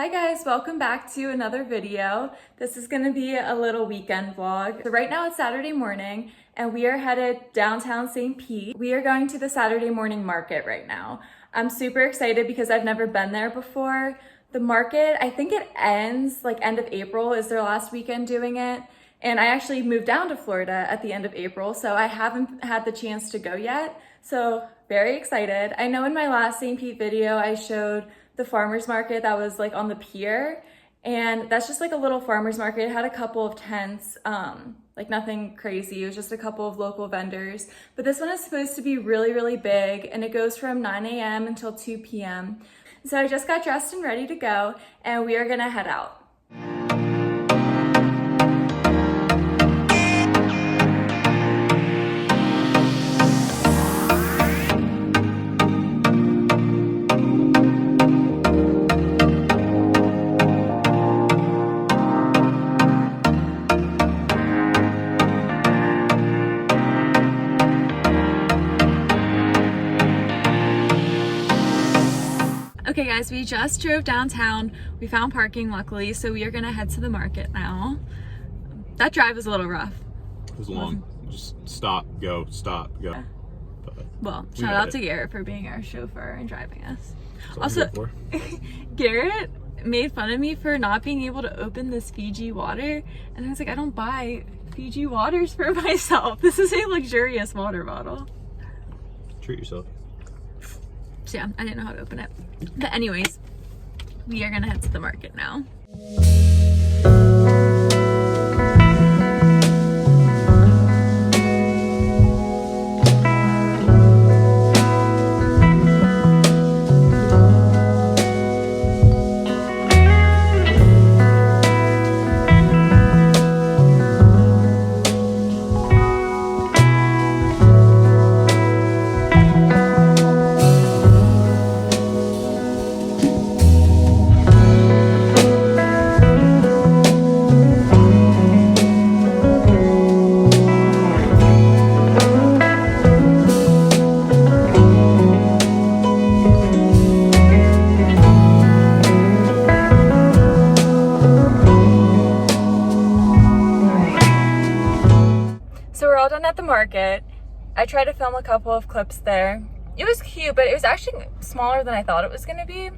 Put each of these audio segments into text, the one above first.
Hi guys, welcome back to another video. This is gonna be a little weekend vlog. So right now it's Saturday morning and we are headed downtown St. Pete. We are going to the Saturday morning market right now. I'm super excited because I've never been there before. The market, I think it ends like end of April is their last weekend doing it. And I actually moved down to Florida at the end of April, so I haven't had the chance to go yet. So very excited. I know in my last St. Pete video, I showed the farmer's market that was like on the pier, and that's just like a little farmer's market. It had a couple of tents, like nothing crazy. It was just a couple of local vendors. But this one is supposed to be really, really big, and it goes from 9 a.m. until 2 p.m. So I just got dressed and ready to go, and we are gonna head out. Okay guys, we just drove downtown. We found parking luckily, so we are gonna head to the market now. That drive was a little rough. It was long. Just stop, go, stop, go. But well, shout out to Garrett for being our chauffeur and driving us. That's Also, Garrett made fun of me for not being able to open this Fiji water, and I was like, I don't buy Fiji waters for myself. This is a luxurious water bottle. Treat yourself. So yeah, I didn't know how to open it. But anyways, we are gonna head to the market now. So we're all done at the market. I tried to film a couple of clips there. It was cute, but it was actually smaller than I thought it was gonna be,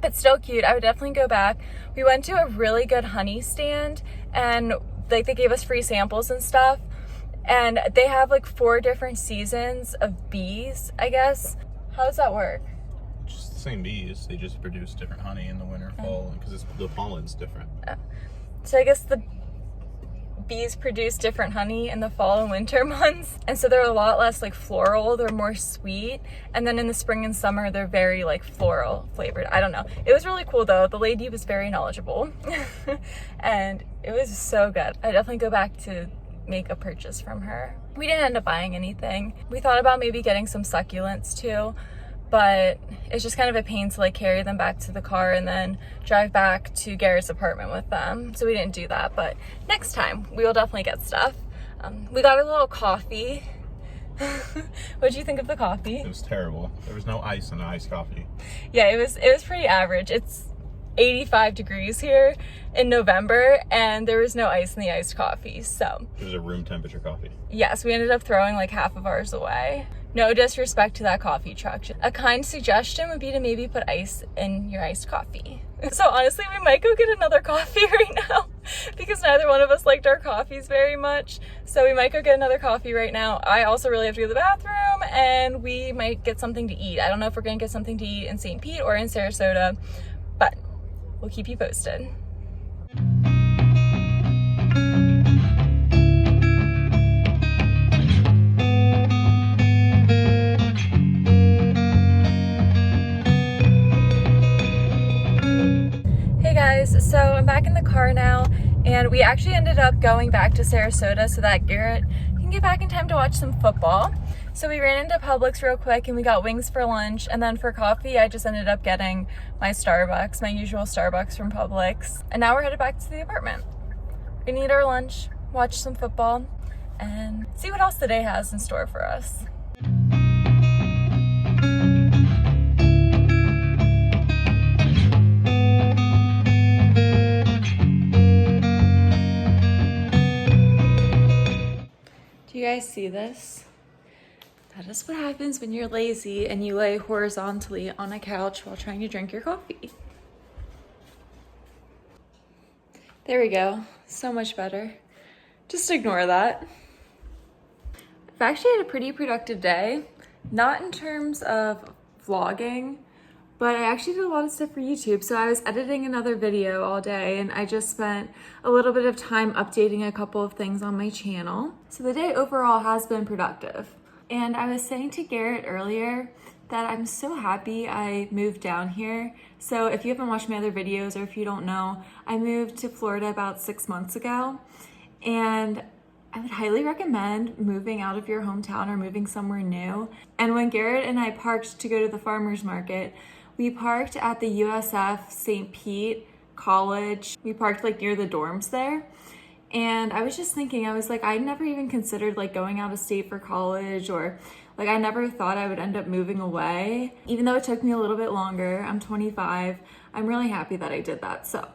but still cute. I would definitely go back. We went to a really good honey stand, and like they gave us free samples and stuff, and they have like 4 different seasons of bees, I guess. How does that work? Just the same bees. They just produce different honey in the winter, fall, because the pollen's different. So I guess the bees produce different honey in the fall and winter months, and so they're a lot less like floral, they're more sweet, and then in the spring and summer they're very like floral flavored. I don't know, it was really cool though. The lady was very knowledgeable and it was so good. I definitely go back to make a purchase from her. We didn't end up buying anything. We thought about maybe getting some succulents too, but it's just kind of a pain to like carry them back to the car and then drive back to Garrett's apartment with them. So we didn't do that, but next time we will definitely get stuff. We got a little coffee. What did you think of the coffee? It was terrible. There was no ice in the iced coffee. Yeah, it was pretty average. It's 85 degrees here in November and there was no ice in the iced coffee, so. It was a room temperature coffee. Yes, we ended up throwing like half of ours away. No disrespect to that coffee truck. A kind suggestion would be to maybe put ice in your iced coffee. So honestly, we might go get another coffee right now because neither one of us liked our coffees very much. So we might go get another coffee right now. I also really have to go to the bathroom and we might get something to eat. I don't know if we're gonna get something to eat in St. Pete or in Sarasota, but we'll keep you posted. So I'm back in the car now, and we actually ended up going back to Sarasota so that Garrett can get back in time to watch some football. So we ran into Publix real quick and we got wings for lunch, and then for coffee I just ended up getting my Starbucks, my usual Starbucks from Publix. And now we're headed back to the apartment. We're gonna eat our lunch, watch some football, and see what else the day has in store for us. see this? That is what happens when you're lazy and you lay horizontally on a couch while trying to drink your coffee. There we go. So much better. Just ignore that. I've actually had a pretty productive day. Not in terms of vlogging, but I actually did a lot of stuff for YouTube. So I was editing another video all day and I just spent a little bit of time updating a couple of things on my channel. So the day overall has been productive. And I was saying to Garrett earlier that I'm so happy I moved down here. So if you haven't watched my other videos or if you don't know, I moved to Florida about 6 months ago. And I would highly recommend moving out of your hometown or moving somewhere new. And when Garrett and I parked to go to the farmer's market, we parked at the USF St. Pete College. We parked like near the dorms there. And I was just thinking, I was like, I never even considered like going out of state for college, or like I never thought I would end up moving away. Even though it took me a little bit longer, I'm 25, I'm really happy that I did that. So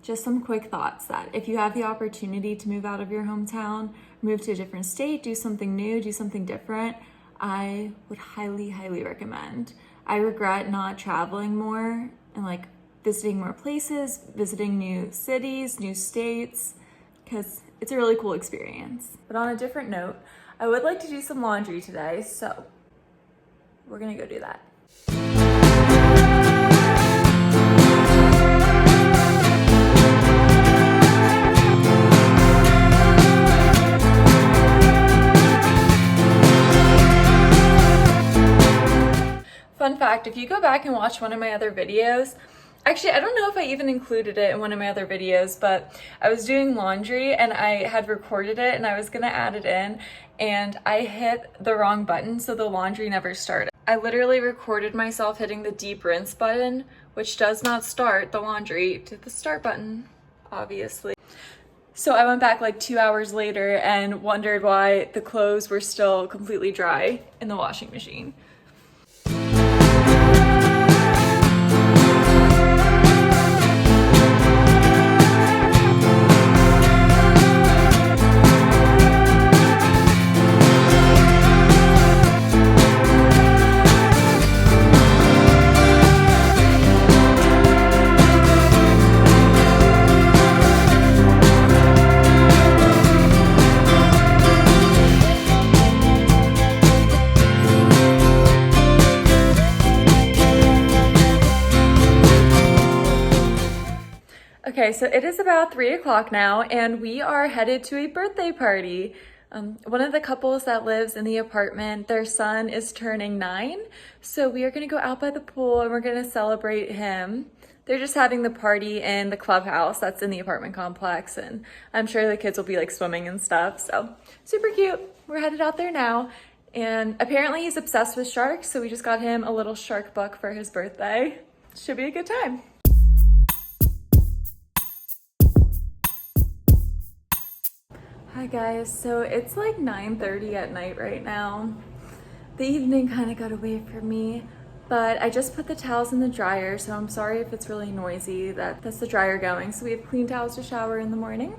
just some quick thoughts that if you have the opportunity to move out of your hometown, move to a different state, do something new, do something different, I would highly, highly recommend. I regret not traveling more and like visiting more places, visiting new cities, new states, because it's a really cool experience. But on a different note, I would like to do some laundry today, so we're gonna go do that. Fun fact, if you go back and watch one of my other videos, actually, I don't know if I even included it in one of my other videos, but I was doing laundry and I had recorded it and I was gonna add it in and I hit the wrong button, so the laundry never started. I literally recorded myself hitting the deep rinse button, which does not start the laundry to the start button, obviously. So I went back like 2 hours later and wondered why the clothes were still completely dry in the washing machine. Okay, so it is about 3 o'clock now and we are headed to a birthday party. One of the couples that lives in the apartment, their son is turning 9. So we are gonna go out by the pool and we're gonna celebrate him. They're just having the party in the clubhouse that's in the apartment complex, and I'm sure the kids will be like swimming and stuff. So super cute. We're headed out there now. And apparently he's obsessed with sharks, so we just got him a little shark book for his birthday. Should be a good time. Hi guys, so it's like 9:30 at night right now. The evening kind of got away from me, but I just put the towels in the dryer, so I'm sorry if it's really noisy. That's the dryer going. So we have clean towels to shower in the morning.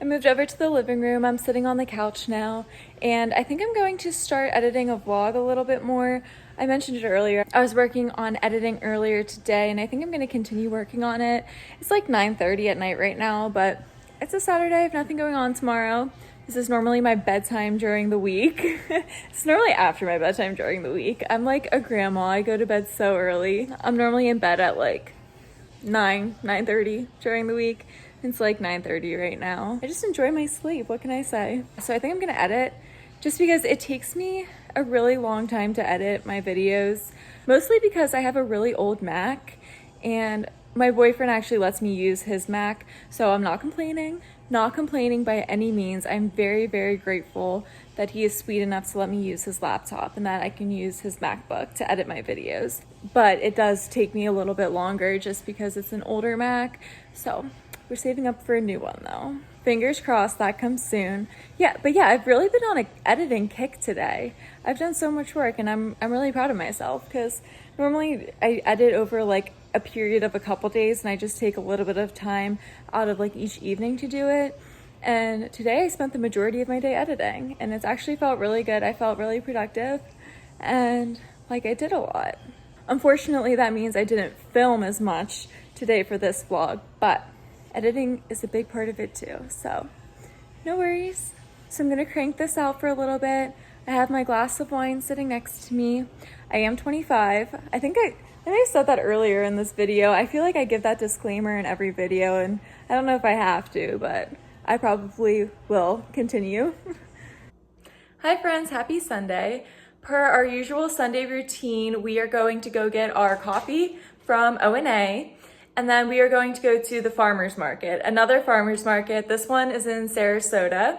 I moved over to the living room. I'm sitting on the couch now, and I think I'm going to start editing a vlog a little bit more. I mentioned it earlier. I was working on editing earlier today, and I think I'm going to continue working on it. It's like 9:30 at night right now, but it's a Saturday. I have nothing going on tomorrow. This is normally my bedtime during the week. It's normally after my bedtime during the week. I'm like a grandma. I go to bed so early. I'm normally in bed at like 9:30 during the week. It's like 9:30 right now. I just enjoy my sleep. What can I say? So I think I'm gonna edit just because it takes me a really long time to edit my videos, mostly because I have a really old Mac and my boyfriend actually lets me use his Mac, so I'm not complaining. Not complaining by any means. I'm very, very grateful that he is sweet enough to let me use his laptop and that I can use his MacBook to edit my videos. But it does take me a little bit longer just because it's an older Mac. So we're saving up for a new one though. Fingers crossed that comes soon. Yeah, I've really been on an editing kick today. I've done so much work and I'm really proud of myself because normally I edit over like a period of a couple days and I just take a little bit of time out of like each evening to do it. And today I spent the majority of my day editing, and it's actually felt really good. I felt really productive, and like I did a lot. Unfortunately, that means I didn't film as much today for this vlog, but editing is a big part of it too, so no worries. So I'm gonna crank this out for a little bit. I have my glass of wine sitting next to me. I am 25. I think I said that earlier in this video. I feel like I give that disclaimer in every video, and I don't know if I have to, but I probably will continue. Hi friends, happy Sunday. Per our usual Sunday routine, we are going to go get our coffee from O&A, and then we are going to go to the farmer's market, another farmer's market. This one is in Sarasota.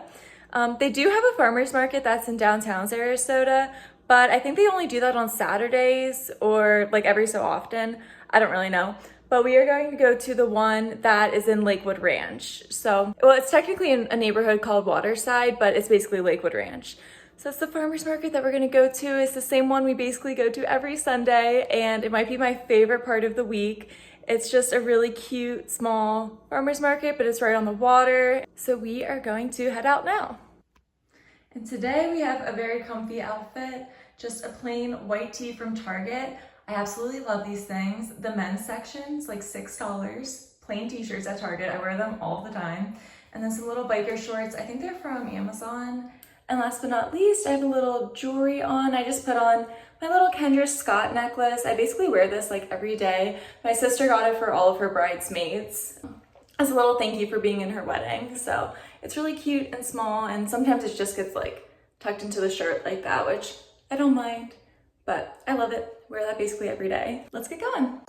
They do have a farmer's market that's in downtown Sarasota, but I think they only do that on Saturdays or like every so often. I don't really know. But we are going to go to the one that is in Lakewood Ranch. So, well, it's technically in a neighborhood called Waterside, but it's basically Lakewood Ranch. So it's the farmer's market that we're gonna go to. It's the same one we basically go to every Sunday, and it might be my favorite part of the week. It's just a really cute, small farmer's market, but it's right on the water. So we are going to head out now. And today we have a very comfy outfit, just a plain white tee from Target. I absolutely love these things. The men's section's like $6, plain t-shirts at Target. I wear them all the time. And then some little biker shorts. I think they're from Amazon. And last but not least, I have a little jewelry on. I just put on my little Kendra Scott necklace. I basically wear this like every day. My sister got it for all of her bridesmaids as a little thank you for being in her wedding. So it's really cute and small, and sometimes it just gets like tucked into the shirt like that, which I don't mind, but I love it. Wear that basically every day. Let's get going.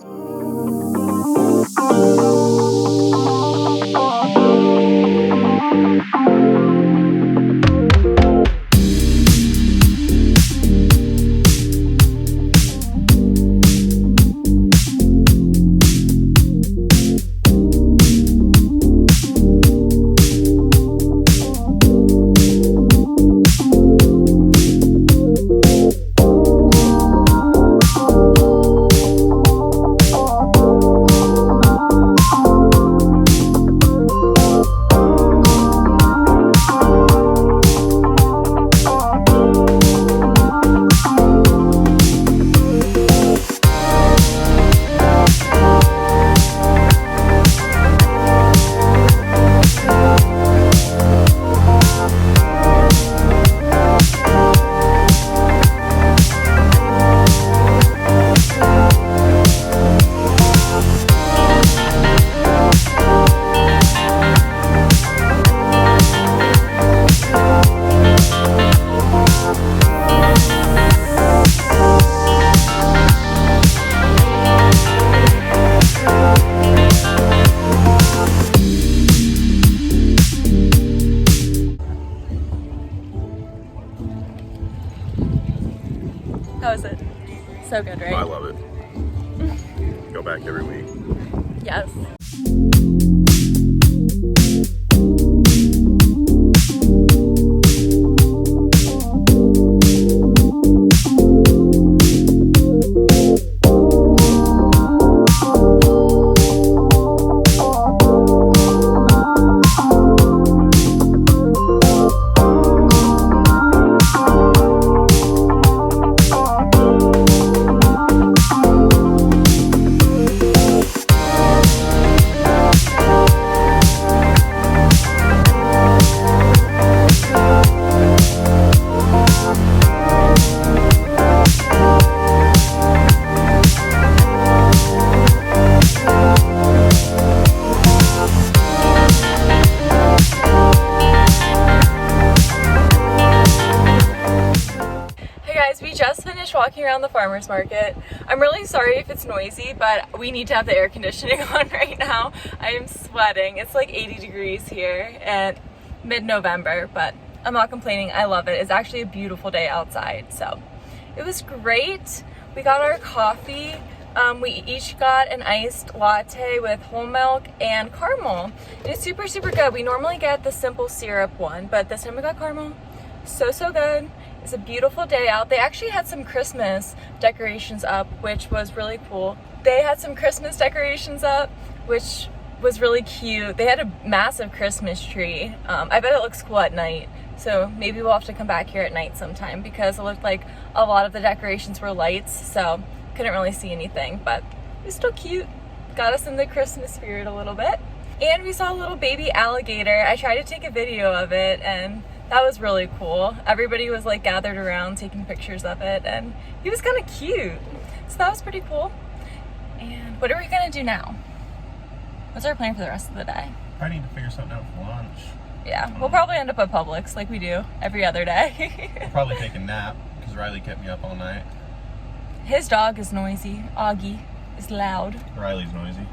How is it? So good, right? I love it. Go back every week. Yes. Walking around the farmer's market. I'm really sorry if it's noisy, but we need to have the air conditioning on right now. I am sweating. It's like 80 degrees here at mid-November, but I'm not complaining. I love it. It's actually a beautiful day outside, so it was great. We got our coffee. We each got an iced latte with whole milk and caramel. It's super, super good. We normally get the simple syrup one, but this time we got caramel. So, so good. It's a beautiful day out. They actually had some Christmas decorations up, which was really cool. They had some Christmas decorations up, which was really cute. They had a massive Christmas tree. I bet it looks cool at night. So maybe we'll have to come back here at night sometime because it looked like a lot of the decorations were lights, so couldn't really see anything, but it was still cute. Got us in the Christmas spirit a little bit. And we saw a little baby alligator. I tried to take a video of it and that was really cool. Everybody was like gathered around taking pictures of it and he was kind of cute. So that was pretty cool. And what are we gonna do now? What's our plan for the rest of the day? I need to figure something out for lunch. Yeah, we'll probably end up at Publix like we do every other day. I'll probably take a nap because Riley kept me up all night. His dog is noisy. Augie is loud. Riley's noisy.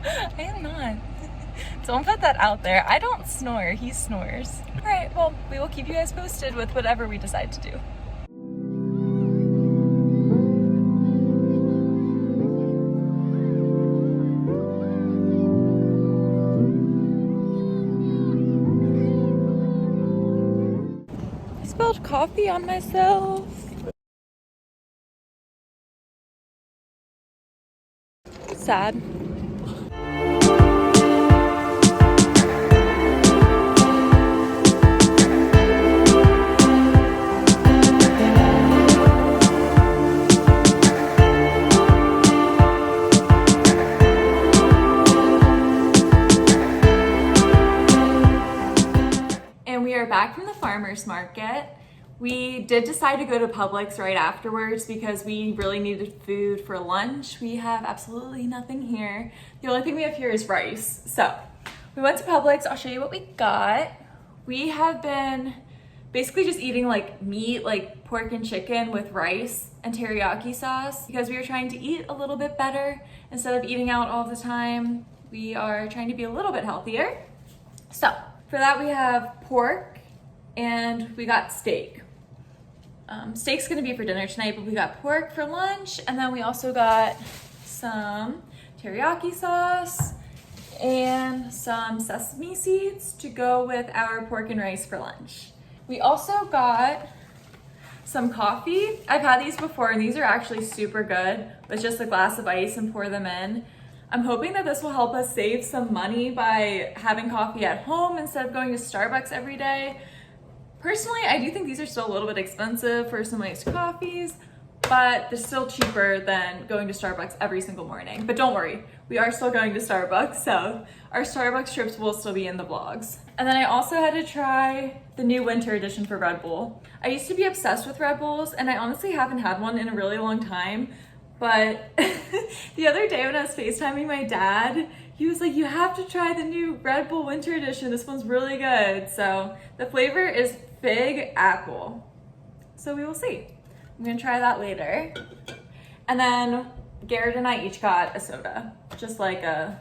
I am not. Don't put that out there. I don't snore. He snores. All right, well, we will keep you guys posted with whatever we decide to do. I spilled coffee on myself. Sad. And we are back from the farmer's market. We did decide to go to Publix right afterwards because we really needed food for lunch. We have absolutely nothing here. The only thing we have here is rice. So we went to Publix. I'll show you what we got. We have been basically just eating like meat, like pork and chicken with rice and teriyaki sauce because we were trying to eat a little bit better instead of eating out all the time. We are trying to be a little bit healthier. So for that we have pork and we got steak. Steak's gonna be for dinner tonight, but we got pork for lunch, and then we also got some teriyaki sauce and some sesame seeds to go with our pork and rice for lunch. We also got some coffee. I've had these before, and these are actually super good with just a glass of ice and pour them in. I'm hoping that this will help us save some money by having coffee at home instead of going to Starbucks every day. Personally, I do think these are still a little bit expensive for some iced coffees, but they're still cheaper than going to Starbucks every single morning. But don't worry, we are still going to Starbucks, so our Starbucks trips will still be in the vlogs. And then I also had to try the new winter edition for Red Bull. I used to be obsessed with Red Bulls, and I honestly haven't had one in a really long time. But the other day when I was FaceTiming my dad, he was like, you have to try the new Red Bull winter edition. This one's really good. So the flavor is fig apple. So we will see. I'm gonna try that later. And then Garrett and I each got a soda, just like a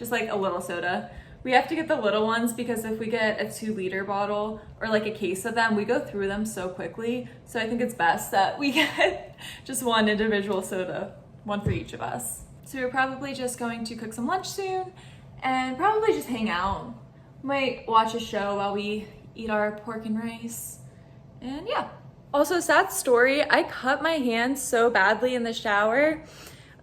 little soda. We have to get the little ones because if we get a 2-liter bottle or like a case of them, we go through them so quickly. So I think it's best that we get just one individual soda, one for each of us. So we're probably just going to cook some lunch soon and probably just hang out. Might watch a show while we eat our pork and rice. And yeah. Also, sad story, I cut my hand so badly in the shower.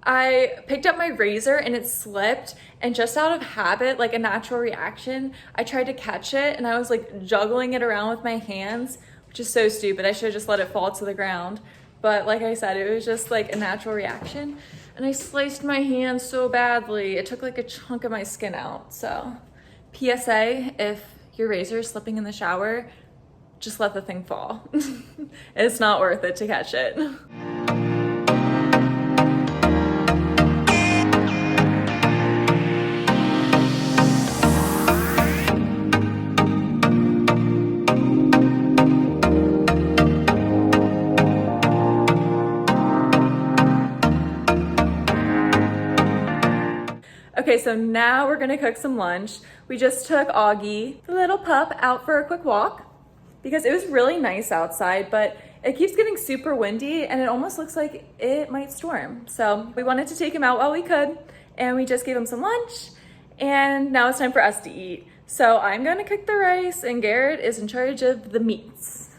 I picked up my razor and it slipped, and just out of habit, like a natural reaction, I tried to catch it and I was like juggling it around with my hands, which is so stupid. I should have just let it fall to the ground. But like I said, it was just like a natural reaction. And I sliced my hand so badly. It took like a chunk of my skin out. So PSA, if your razor is slipping in the shower, just let the thing fall. It's not worth it to catch it. Okay, so now we're gonna cook some lunch. We just took Augie, the little pup, out for a quick walk because it was really nice outside, but it keeps getting super windy and it almost looks like it might storm. So we wanted to take him out while we could, and we just gave him some lunch, and now it's time for us to eat. So I'm gonna cook the rice and Garrett is in charge of the meats.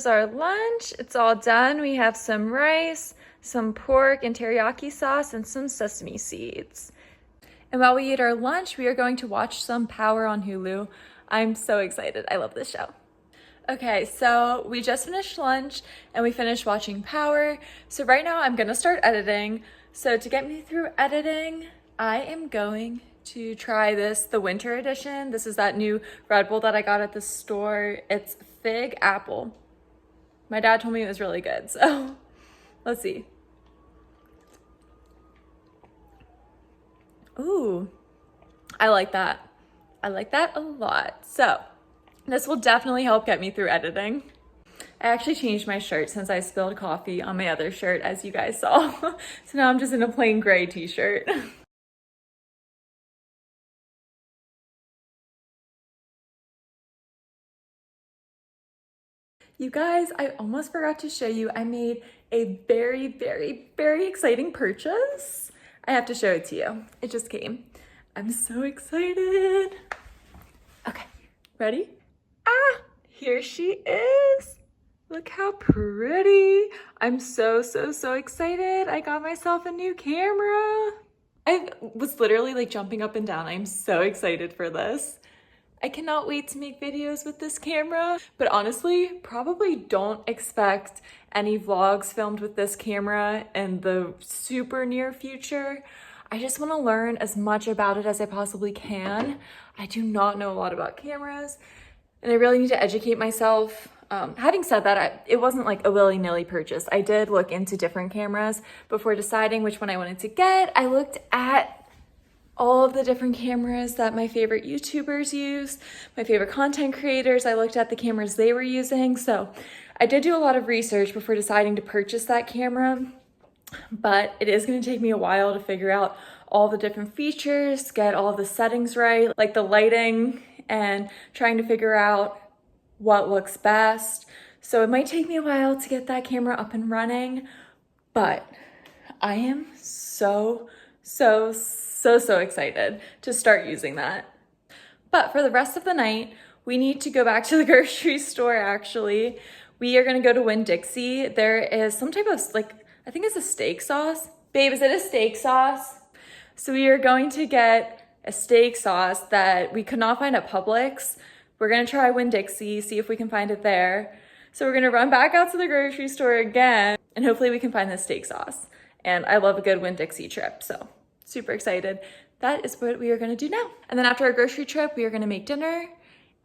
is our lunch. It's all done. We have some rice, some pork and teriyaki sauce, and some sesame seeds. And while we eat our lunch, we are going to watch some Power on Hulu. I'm so excited. I love this show. Okay, so we just finished lunch and we finished watching Power. So right now I'm gonna start editing. So to get me through editing, I am going to try the winter edition. This is that new Red Bull that I got at the store. It's fig apple. My dad told me it was really good, so let's see. Ooh, I like that. I like that a lot. So this will definitely help get me through editing. I actually changed my shirt since I spilled coffee on my other shirt, as you guys saw. So now I'm just in a plain gray t-shirt. You guys, I almost forgot to show you. I made a very, very, very exciting purchase. I have to show it to you. It just came. I'm so excited. Okay, ready? Ah, here she is. Look how pretty. I'm so, so, so excited. I got myself a new camera. I was literally like jumping up and down. I'm so excited for this. I cannot wait to make videos with this camera, but honestly, probably don't expect any vlogs filmed with this camera in the super near future. I just want to learn as much about it as I possibly can. I do not know a lot about cameras, and I really need to educate myself. Having said that, it wasn't like a willy-nilly purchase. I did look into different cameras before deciding which one I wanted to get. I looked at all of the different cameras that my favorite YouTubers use, my favorite content creators. I looked at the cameras they were using. So I did do a lot of research before deciding to purchase that camera, but it is going to take me a while to figure out all the different features, get all the settings right, like the lighting, and trying to figure out what looks best. So it might take me a while to get that camera up and running, but I am so excited to start using that. But for the rest of the night, we need to go back to the grocery store actually. We are gonna go to Winn-Dixie. There is some type of I think it's a steak sauce. Babe, is it a steak sauce? So we are going to get a steak sauce that we could not find at Publix. We're gonna try Winn-Dixie, see if we can find it there. So we're gonna run back out to the grocery store again and hopefully we can find this steak sauce. And I love a good Winn-Dixie trip, so super excited. That is what we are gonna do now. And then after our grocery trip, we are gonna make dinner.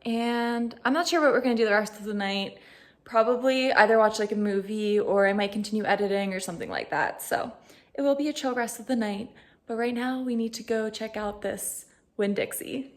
And I'm not sure what we're gonna do the rest of the night. Probably either watch like a movie or I might continue editing or something like that. So it will be a chill rest of the night. But right now we need to go check out this Winn-Dixie.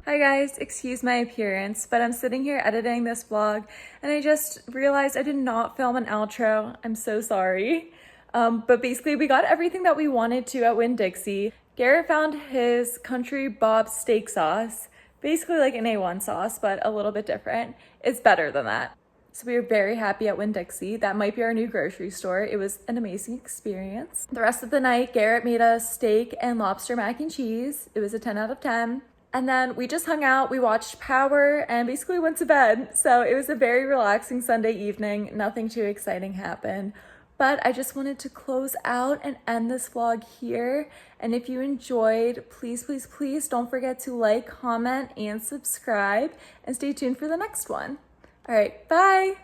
Hi guys, excuse my appearance, but I'm sitting here editing this vlog and I just realized I did not film an outro. I'm so sorry. But basically we got everything that we wanted to at Winn-Dixie. Garrett found his Country Bob steak sauce, basically like an A1 sauce, but a little bit different. It's better than that. So we were very happy at Winn-Dixie. That might be our new grocery store. It was an amazing experience. The rest of the night, Garrett made us steak and lobster mac and cheese. It was a 10 out of 10. And then we just hung out, we watched Power, and basically went to bed. So it was a very relaxing Sunday evening. Nothing too exciting happened. But I just wanted to close out and end this vlog here. And if you enjoyed, please, please, please don't forget to like, comment, and subscribe. And stay tuned for the next one. All right, bye.